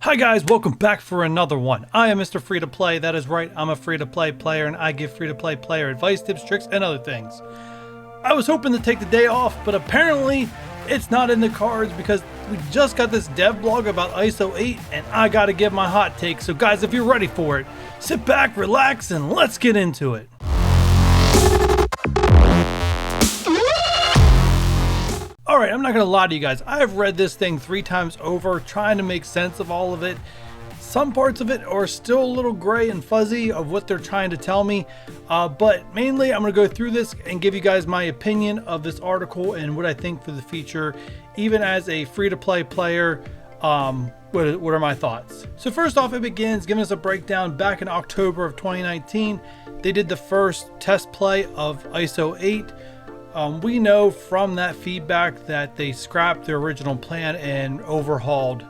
Hi guys, welcome back for another one. I am Mr. Free to Play. That is right, I'm a free to play player and I give free to play player advice, tips, tricks, and other things. I was hoping to take the day off, but apparently it's not in the cards because we just got this dev blog about Iso-8 and I gotta give my hot take. So guys, if you're ready for it, sit back, relax, and let's get into it. Alright, I'm not going to lie to you guys, I have read this thing 3 times over trying to make sense of all of it. Some parts of it are still a little gray and fuzzy of what they're trying to tell me, but mainly I'm going to go through this and give you guys my opinion of this article and what I think for the future. Even as a free-to-play player, what are my thoughts? So first off, it begins giving us a breakdown. Back in October of 2019, they did the first test play of Iso-8. We know from that feedback that they scrapped their original plan and overhauled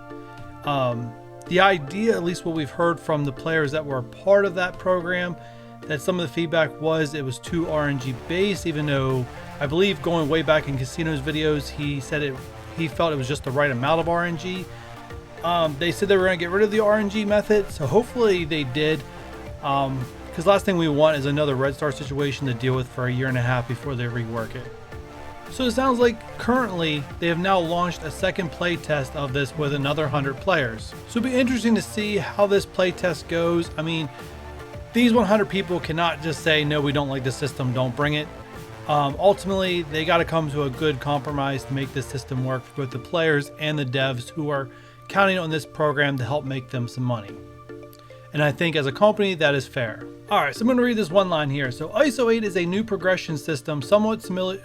the idea, at least what we've heard from the players that were part of that program, that some of the feedback was it was too RNG based, even though I believe going way back in Casino's videos, he said he felt it was just the right amount of RNG. They said they were going to get rid of the RNG method, so hopefully they did. Because last thing we want is another Red Star situation to deal with for a year and a half before they rework it. So it sounds like currently they have now launched a second play test of this with another 100 players. So it'll be interesting to see how this play test goes. I mean, these 100 people cannot just say, no, we don't like the system, don't bring it. Ultimately, they got to come to a good compromise to make this system work for both the players and the devs who are counting on this program to help make them some money. And I think as a company, that is fair. Alright, so I'm going to read this one line here. So Iso-8 is a new progression system somewhat similar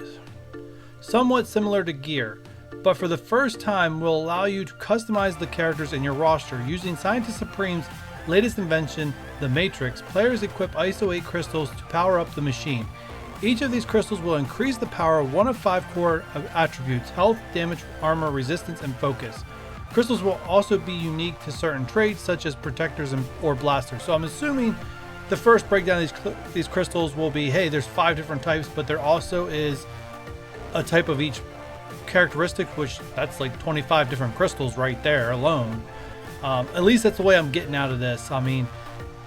to Gear, but for the first time will allow you to customize the characters in your roster. Using Scientist Supreme's latest invention, the Matrix, players equip Iso-8 crystals to power up the machine. Each of these crystals will increase the power of one of 5 core attributes: health, damage, armor, resistance, and focus. Crystals will also be unique to certain traits such as protectors or blasters. So I'm assuming the first breakdown of these crystals will be, hey, there's 5 different types, but there also is a type of each characteristic, which that's like 25 different crystals right there alone. At least that's the way I'm getting out of this. I mean,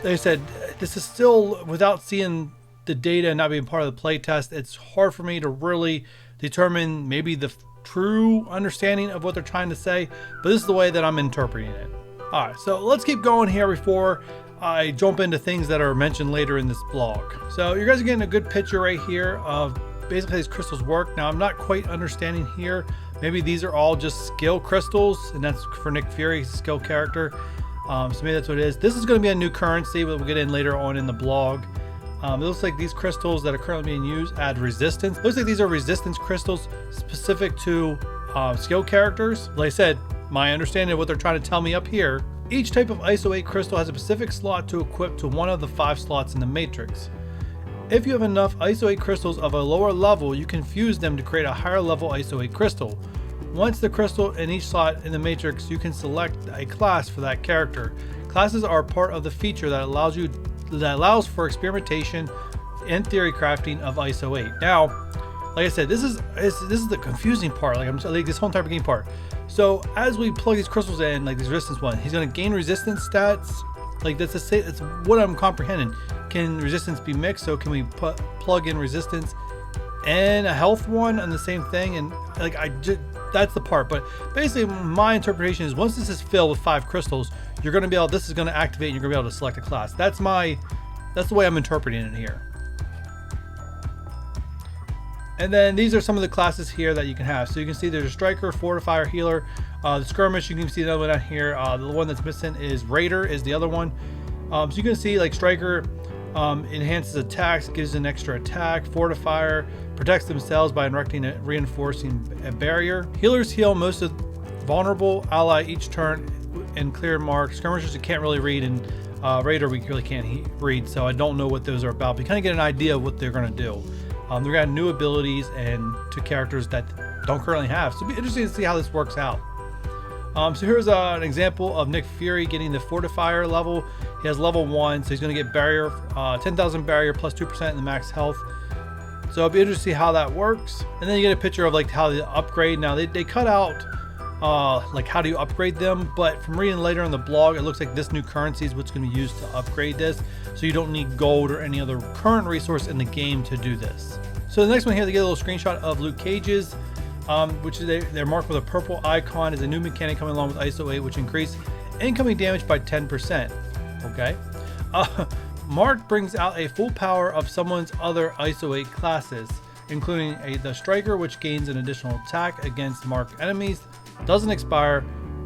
they said this is still, without seeing the data and not being part of the play test, it's hard for me to really determine maybe the true understanding of what they're trying to say, but this is the way that I'm interpreting it. Alright, so let's keep going here before I jump into things that are mentioned later in this blog. So you guys are getting a good picture right here of basically how these crystals work. Now I'm not quite understanding here. Maybe these are all just skill crystals, and that's for Nick Fury, skill character. So maybe that's what it is. This is going to be a new currency, but we'll get in later on in the blog. It looks like these crystals that are currently being used add resistance. It looks like these are resistance crystals specific to skill characters. Like I said, my understanding of what they're trying to tell me up here. Each type of Iso-8 crystal has a specific slot to equip to one of the 5 slots in the Matrix. If you have enough Iso-8 crystals of a lower level, you can fuse them to create a higher level Iso-8 crystal. Once the crystal in each slot in the Matrix, you can select a class for that character. Classes are part of the feature that allows for experimentation and theory crafting of Iso-8. Now, like I said, this is the confusing part. Like this whole entire beginning part. So as we plug these crystals in, like this resistance one, he's going to gain resistance stats. Like that's what I'm comprehending. Can resistance be mixed? So can we plug in resistance and a health one on the same thing? And like that's the part. But basically, my interpretation is once this is filled with 5 crystals, you're going to be able. This is going to activate, and you're going to be able to select a class. That's the way I'm interpreting it here. And then these are some of the classes here that you can have. So you can see there's a striker, fortifier, healer, the skirmish. You can see another one down here. The one that's missing is raider, is the other one. So you can see like striker enhances attacks, gives an extra attack. Fortifier protects themselves by reinforcing a barrier. Healers heal most of vulnerable ally each turn and clear mark. Skirmishers you can't really read, and raider we really can't read, so I don't know what those are about. But you kind of get an idea of what they're going to do. They're going to add new abilities and to characters that don't currently have. So it'll be interesting to see how this works out. So here's an example of Nick Fury getting the fortifier level. He has level 1, so he's going to get barrier, 10,000 barrier plus 2% in the max health. So it'll be interesting to see how that works. And then you get a picture of like how the upgrade. Now they cut out like how do you upgrade them, but from reading later in the blog, it looks like this new currency is what's going to be used to upgrade this, so you don't need gold or any other current resource in the game to do this. So the next one here, they get a little screenshot of Luke Cage's, which is they're marked with a purple icon, is a new mechanic coming along with Iso-8, which increased incoming damage by 10%. Okay. Mark brings out a full power of someone's other Iso-8 classes, including the Striker, which gains an additional attack against marked enemies, doesn't expire,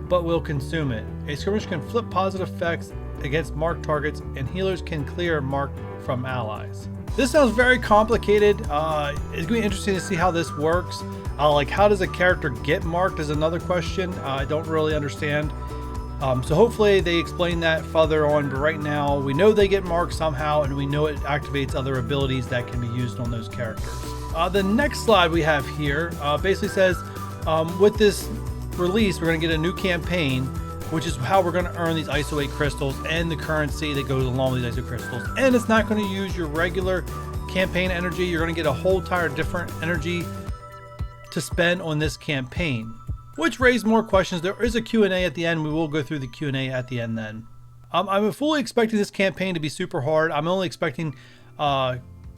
but will consume it. A skirmish can flip positive effects against marked targets, and healers can clear marked from allies. This sounds very complicated. It's going to be interesting to see how this works. Like, how does a character get marked is another question. I don't really understand. So hopefully they explain that further on, but right now we know they get marked somehow, and we know it activates other abilities that can be used on those characters. The next slide we have here basically says with this release we're going to get a new campaign, which is how we're going to earn these Iso-8 crystals and the currency that goes along with these Iso crystals. And it's not going to use your regular campaign energy. You're going to get a whole entire different energy to spend on this campaign, which raised more questions. There is a Q&A at the end. We will go through the Q&A at the end then. I'm fully expecting this campaign to be super hard. I'm only expecting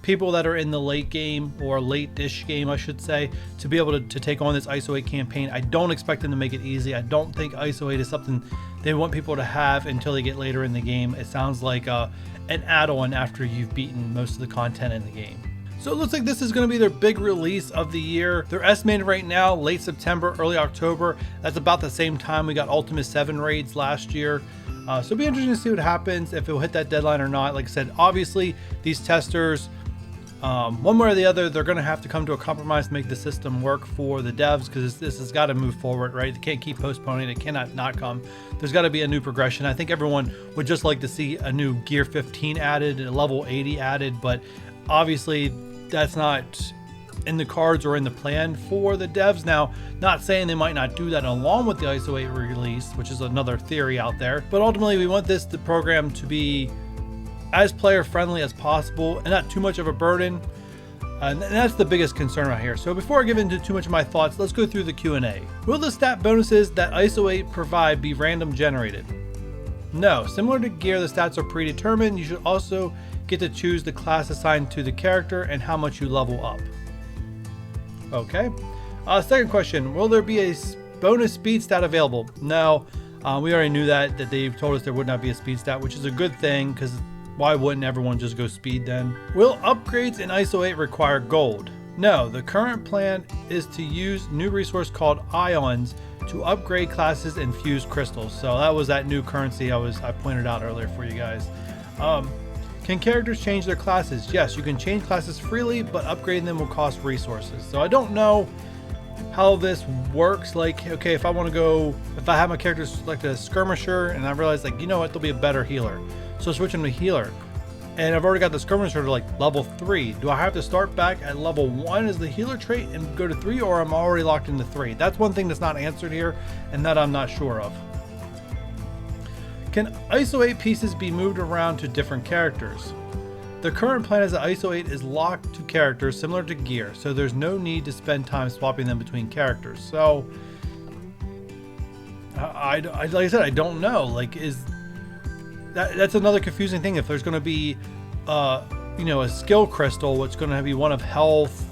people that are in the late game, or late-ish game I should say, to be able to take on this Iso-8 campaign. I don't expect them to make it easy. I don't think Iso-8 is something they want people to have until they get later in the game. It sounds like an add-on after you've beaten most of the content in the game. So it looks like this is going to be their big release of the year. They're estimated right now late September, early October. That's about the same time we got Ultimate 7 raids last year. So it'll be interesting to see what happens, if it will hit that deadline or not. Like I said, obviously these testers, one way or the other, they're going to have to come to a compromise to make the system work for the devs, because this has got to move forward, right? They can't keep postponing it. It cannot not come. There's got to be a new progression. I think everyone would just like to see a new Gear 15 added, a level 80 added, but obviously that's not in the cards or in the plan for the devs. Now, not saying they might not do that along with the Iso-8 release, which is another theory out there, but ultimately we want the program to be as player friendly as possible and not too much of a burden, and that's the biggest concern right here. So before I get into too much of my thoughts, let's go through the Q&A. Will the stat bonuses that Iso-8 provide be random generated? No. Similar to Gear, the stats are predetermined. You should also get to choose the class assigned to the character and how much you level up. Okay. Second question, will there be a bonus speed stat available? No. We already knew that they've told us there would not be a speed stat, which is a good thing, because why wouldn't everyone just go speed then? Will upgrades in Iso-8 require gold? No, the current plan is to use new resource called ions to upgrade classes and fuse crystals. So that was that new currency I pointed out earlier for you guys. Can characters change their classes? Yes, you can change classes freely, but upgrading them will cost resources. So I don't know how this works. Like, okay, if I have my character select a skirmisher and I realize, like, you know what, they'll be a better healer, so switch them to healer, and I've already got the skirmisher to like level 3. Do I have to start back at level 1 as the healer trait and go to 3, or I'm already locked into 3? That's one thing that's not answered here, and that I'm not sure of. Can Iso-8 pieces be moved around to different characters? The current plan is that Iso-8 is locked to characters similar to Gear, so there's no need to spend time swapping them between characters. So like I said, I don't know. Like, that's another confusing thing. If there's going to be a skill crystal, what's going to be one of health.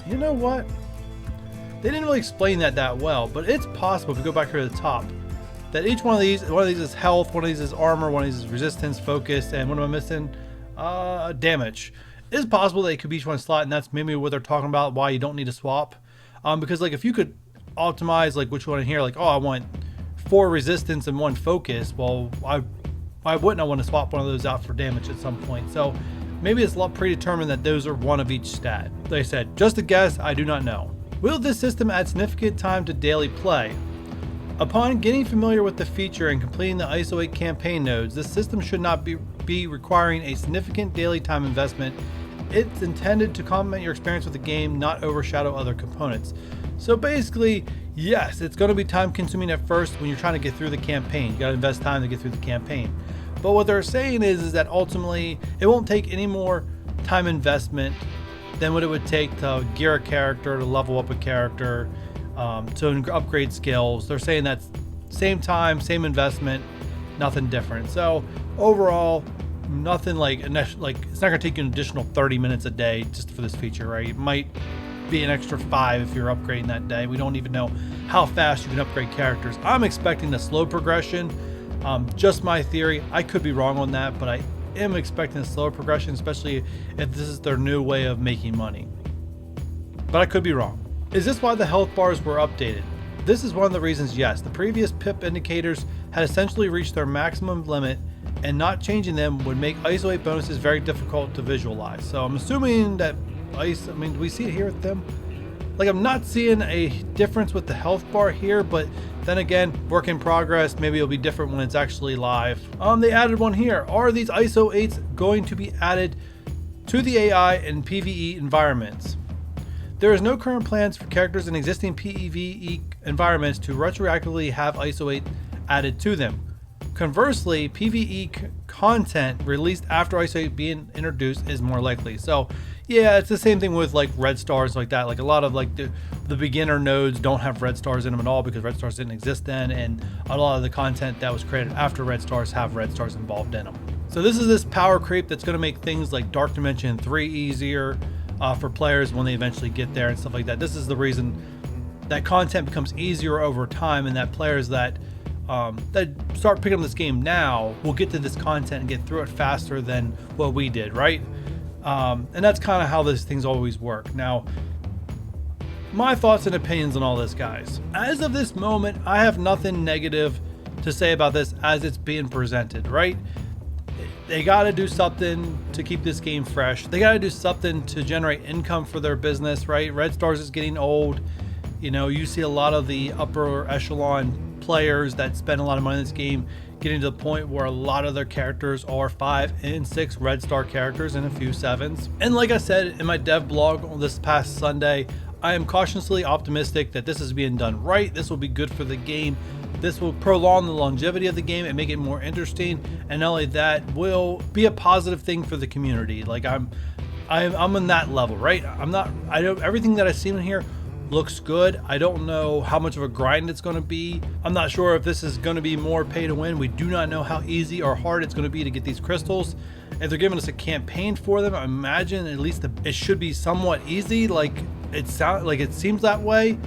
You know what? They didn't really explain that well, but it's possible, if we go back here to the top, that each one of these is health, one of these is armor, one of these is resistance, focus, and what am I missing? Damage. It is possible that it could be each one slot, and that's maybe what they're talking about, why you don't need to swap. Because like if you could optimize like which one in here, like, oh, I want 4 resistance and 1 focus, well, why wouldn't I want to swap one of those out for damage at some point? So maybe it's a lot predetermined that those are one of each stat. Like I said, just a guess, I do not know. Will this system add significant time to daily play? Upon getting familiar with the feature and completing the Iso-8 campaign nodes, this system should not be requiring a significant daily time investment. It's intended to complement your experience with the game, not overshadow other components. So basically, yes, it's going to be time consuming at first when you're trying to get through the campaign. You got to invest time to get through the campaign. But what they're saying is that ultimately it won't take any more time investment than what it would take to gear a character, to level up a character, to upgrade skills. They're saying that's same time, same investment, nothing different. So overall, nothing like it's not going to take you an additional 30 minutes a day just for this feature, right? It might be an extra 5 if you're upgrading that day. We don't even know how fast you can upgrade characters. I'm expecting a slow progression. Just my theory. I could be wrong on that, but I am expecting a slower progression, especially if this is their new way of making money. But I could be wrong. Is this why the health bars were updated? This is one of the reasons, yes. The previous pip indicators had essentially reached their maximum limit, and not changing them would make Iso-8 bonuses very difficult to visualize. So I'm assuming that do we see it here with them? Like, I'm not seeing a difference with the health bar here, but then again, work in progress. Maybe it'll be different when it's actually live. They added one here. Are these Iso-8s going to be added to the AI and PvE environments? There is no current plans for characters in existing PvE environments to retroactively have Iso-8 added to them. Conversely, PvE content released after Iso-8 being introduced is more likely. So yeah, it's the same thing with like red stars like that. Like a lot of like the beginner nodes don't have red stars in them at all because red stars didn't exist then, and a lot of the content that was created after red stars have red stars involved in them. So this is this power creep that's going to make things like Dark Dimension 3 easier for players when they eventually get there and stuff like that. This is the reason that content becomes easier over time, and that players that start picking up this game now will get to this content and get through it faster than what we did, right? And that's kind of how these things always work. Now, my thoughts and opinions on all this, guys. As of this moment, I have nothing negative to say about this as it's being presented, right? They got to do something to keep this game fresh. They got to do something to generate income for their business, right? Red Stars is getting old. You know, you see a lot of the upper echelon players that spend a lot of money in this game getting to the point where a lot of their characters are 5 and 6 red star characters and a few 7s. And like I said in my dev blog on this past Sunday, I am cautiously optimistic that this is being done right. This will be good for the game. This will prolong the longevity of the game and make it more interesting. And not only that, will be a positive thing for the community. Like I'm on that level, right? I don't, everything that I've seen in here looks good. I don't know how much of a grind it's going to be. I'm not sure if this is going to be more pay to win. We do not know how easy or hard it's going to be to get these crystals. If they're giving us a campaign for them, I imagine at least it should be somewhat easy. Like it seems that way.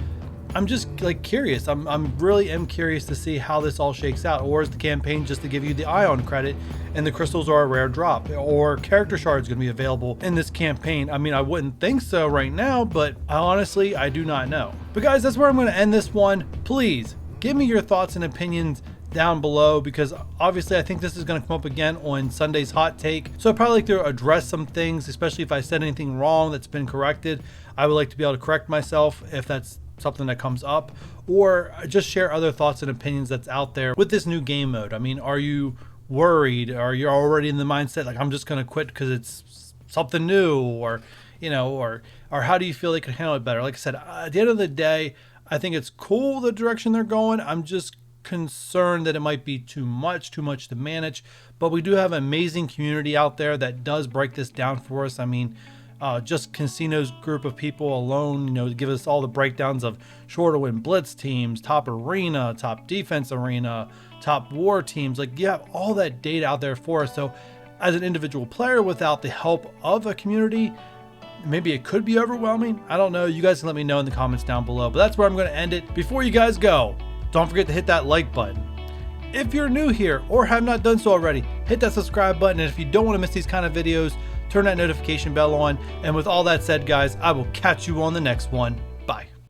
I'm just like curious. I'm really am curious to see how this all shakes out. Or is the campaign just to give you the ion credit and the crystals are a rare drop? Or character shards going to be available in this campaign? I mean, I wouldn't think so right now, but honestly, I do not know. But guys, that's where I'm going to end this one. Please give me your thoughts and opinions down below, because obviously I think this is going to come up again on Sunday's hot take. So I'd probably like to address some things, especially if I said anything wrong that's been corrected. I would like to be able to correct myself if that's something that comes up, or just share other thoughts and opinions that's out there with this new game mode. I mean, are you worried? Are you already in the mindset like I'm just going to quit because it's something new, or you know, or how do you feel they could handle it better? Like I said, at the end of the day, I think it's cool the direction they're going. I'm just concerned that it might be too much to manage, but we do have an amazing community out there that does break this down for us. I mean, just Casino's group of people alone, you know, give us all the breakdowns of short to win blitz teams, top arena, top defense arena, top war teams. Like, you have all that data out there for us. So as an individual player, without the help of a community, maybe it could be overwhelming. I don't know. You guys can let me know in the comments down below, but that's where I'm going to end it. Before you guys go, don't forget to hit that like button. If you're new here or have not done so already, hit that subscribe button. And if you don't want to miss these kind of videos, turn that notification bell on. And with all that said, guys, I will catch you on the next one.